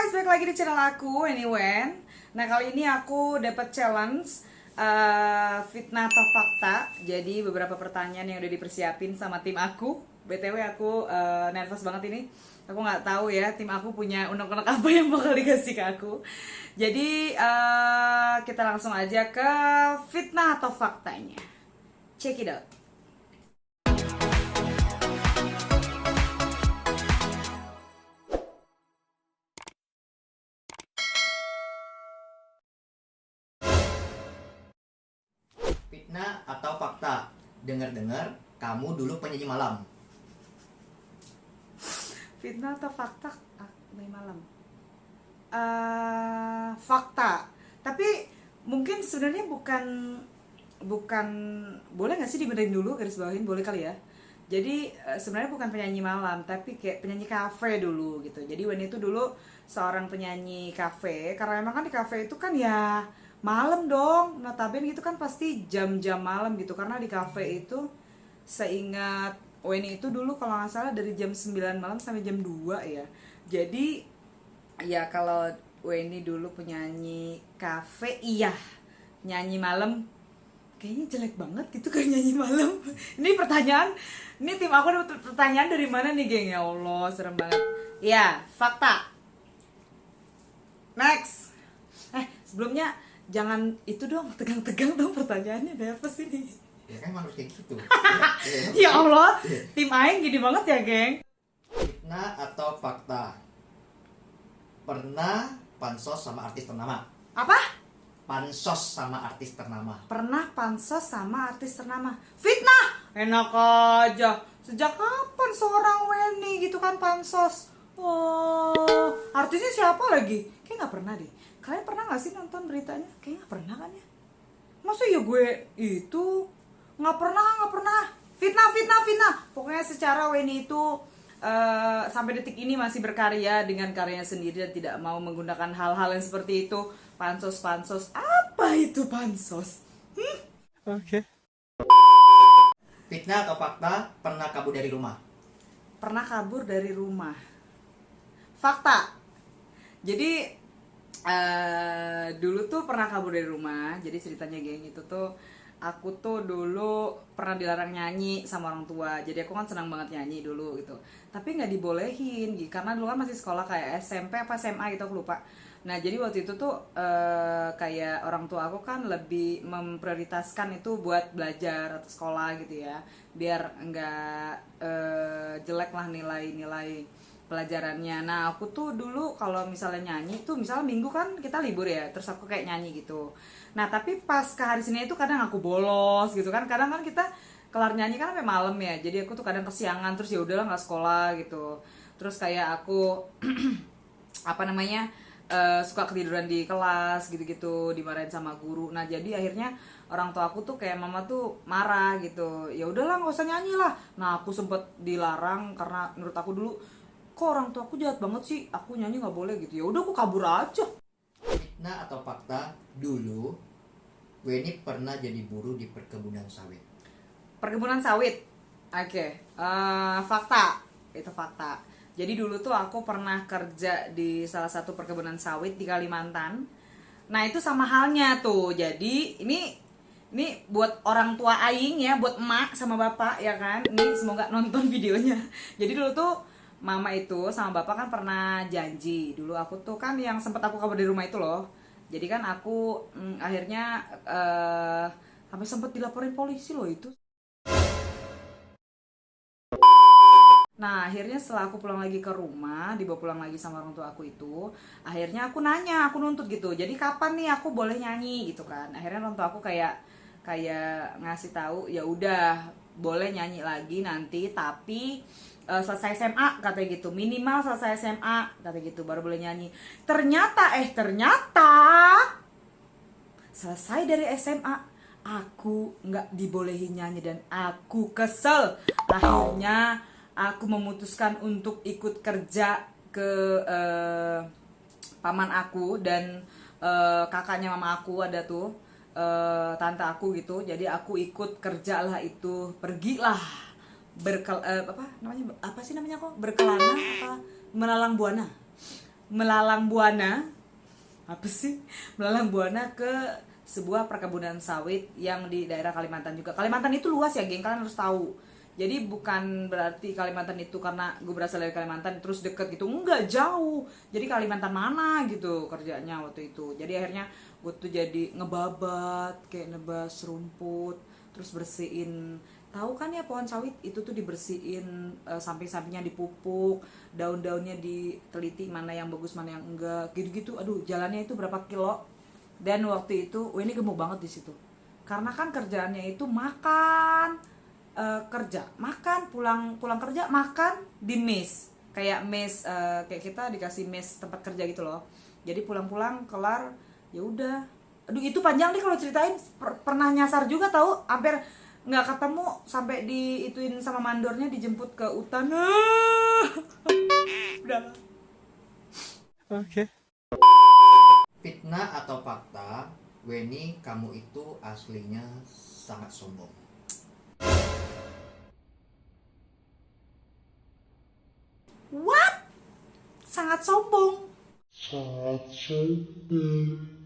guys, balik lagi di channel aku, Anywhen. Nah, kali ini aku dapat challenge fitnah atau fakta. Jadi beberapa pertanyaan yang udah dipersiapin sama tim aku. BTW aku nervous banget ini. Aku nggak tahu ya tim aku punya unek-unek apa yang bakal dikasih ke aku. Jadi kita langsung aja ke fitnah atau faktanya. Check it out. Fitnah atau fakta? Dengar-dengar kamu dulu penyanyi malam. Fitnah atau fakta? Main malam. Fakta. Tapi mungkin sebenarnya bukan boleh nggak sih dibenerin dulu, garis bawahin boleh kali ya. Jadi sebenarnya bukan penyanyi malam, tapi kayak penyanyi kafe dulu gitu. Jadi Weni itu dulu seorang penyanyi kafe, karena emang kan di kafe itu kan ya malam dong, notabene gitu kan pasti jam-jam malam gitu. Karena di kafe itu seingat Weni itu dulu kalau nggak salah dari jam 9 malam sampai jam 2 ya. Jadi ya kalau Weni dulu penyanyi kafe, iya nyanyi malam kayaknya jelek banget gitu kayak nyanyi malam. Ini pertanyaan, ini tim aku dapat pertanyaan dari mana nih geng, ya Allah serem banget. Ya fakta. Next. Sebelumnya jangan itu dong, tegang-tegang dong pertanyaannya, nervous ini. Ya kan harus kayak gitu. Ya Allah, tim Aing gini banget ya geng. Fitnah atau fakta? Pernah pansos sama artis ternama? Apa? Pansos sama artis ternama. Pernah pansos sama artis ternama. Fitnah! Enak aja. Sejak kapan seorang Weni gitu kan pansos? Oh, artisnya siapa lagi? Kayak gak pernah deh. Kalian pernah gak sih nonton beritanya? Kayaknya gak pernah kan ya? Masa ya gue itu gak pernah. Fitnah. Pokoknya secara Weni itu sampai detik ini masih berkarya dengan karyanya sendiri dan tidak mau menggunakan hal-hal yang seperti itu. Pansos. Apa itu pansos? Oke. Fitnah atau fakta? Pernah kabur dari rumah? Pernah kabur dari rumah. Fakta. Jadi dulu tuh pernah kabur dari rumah. Jadi ceritanya geng, itu tuh aku tuh dulu pernah dilarang nyanyi sama orang tua. Jadi aku kan senang banget nyanyi dulu gitu. Tapi nggak dibolehin gitu, karena dulu kan masih sekolah kayak SMP apa SMA gitu, aku lupa. Nah jadi waktu itu tuh kayak orang tua aku kan lebih memprioritaskan itu buat belajar atau sekolah gitu ya, biar nggak jelek lah nilai pelajarannya. Nah aku tuh dulu kalau misalnya nyanyi tuh, misalnya minggu kan kita libur ya, terus aku kayak nyanyi gitu. Nah tapi pas ke hari Senin itu kadang aku bolos gitu kan, kadang kan kita kelar nyanyi kan sampai malam ya, jadi aku tuh kadang kesiangan, terus ya udahlah nggak sekolah gitu. Terus kayak aku apa namanya suka ketiduran di kelas gitu-gitu, dimarahin sama guru. Nah jadi akhirnya orang tua aku tuh kayak mama tuh marah gitu, ya udahlah nggak usah nyanyi lah. Nah aku sempet dilarang karena menurut aku dulu, kok orang tua aku jahat banget sih, aku nyanyi nggak boleh gitu. Ya udah aku kabur aja. Fitnah atau fakta? Dulu Weni pernah jadi buruh di perkebunan sawit. Perkebunan sawit. Oke. Fakta. Itu fakta. Jadi dulu tuh aku pernah kerja di salah satu perkebunan sawit di Kalimantan. Nah itu sama halnya tuh. Jadi ini buat orang tua aing ya, buat emak sama bapak ya kan. Ini semoga nonton videonya. Jadi dulu tuh mama itu sama bapak kan pernah janji. Dulu aku tuh kan yang sempat aku kabur dari rumah itu loh. Jadi kan aku akhirnya sampai sempat dilaporin polisi loh itu. Nah akhirnya setelah aku pulang lagi ke rumah, dibawa pulang lagi sama orang tua aku itu, akhirnya aku nanya, aku nuntut gitu, jadi kapan nih aku boleh nyanyi gitu kan. Akhirnya orang tua aku kayak ngasih tahu, ya udah boleh nyanyi lagi nanti, tapi selesai SMA katanya gitu, minimal selesai SMA katanya gitu baru boleh nyanyi. Ternyata selesai dari SMA aku nggak dibolehin nyanyi dan aku kesel. Akhirnya aku memutuskan untuk ikut kerja ke paman aku dan kakaknya mama aku, ada tuh tante aku gitu. Jadi aku ikut kerja lah itu, pergilah apa sih namanya kok, berkelana apa melalang buana. melalang buana, apa sih? Melalang buana ke sebuah perkebunan sawit yang di daerah Kalimantan juga. Kalimantan itu luas ya, geng, kalian harus tahu. Jadi bukan berarti Kalimantan itu karena gue berasal dari Kalimantan terus deket gitu, enggak, jauh. Jadi Kalimantan mana gitu kerjanya waktu itu. Jadi akhirnya gue tuh jadi ngebabat, kayak nebas rumput, terus bersihin. Tahu kan ya pohon sawit itu tuh dibersihin, samping-sampingnya dipupuk, daun-daunnya diteliti mana yang bagus mana yang enggak, gitu-gitu. Aduh, jalannya itu berapa kilo. Dan waktu itu, ini gemuk banget di situ. Karena kan kerjaannya itu makan, kerja, makan, pulang kerja makan di mes. Kayak mes, kayak kita dikasih mes tempat kerja gitu loh. Jadi pulang-pulang kelar, ya udah. Aduh, itu panjang nih kalau ceritain. Pernah nyasar juga tahu, hampir nggak ketemu sampai diituin sama mandornya, dijemput ke hutan. Udah. Fitnah atau fakta, Weni kamu itu aslinya sangat sombong. What? Sangat sombong. Sangat sombong.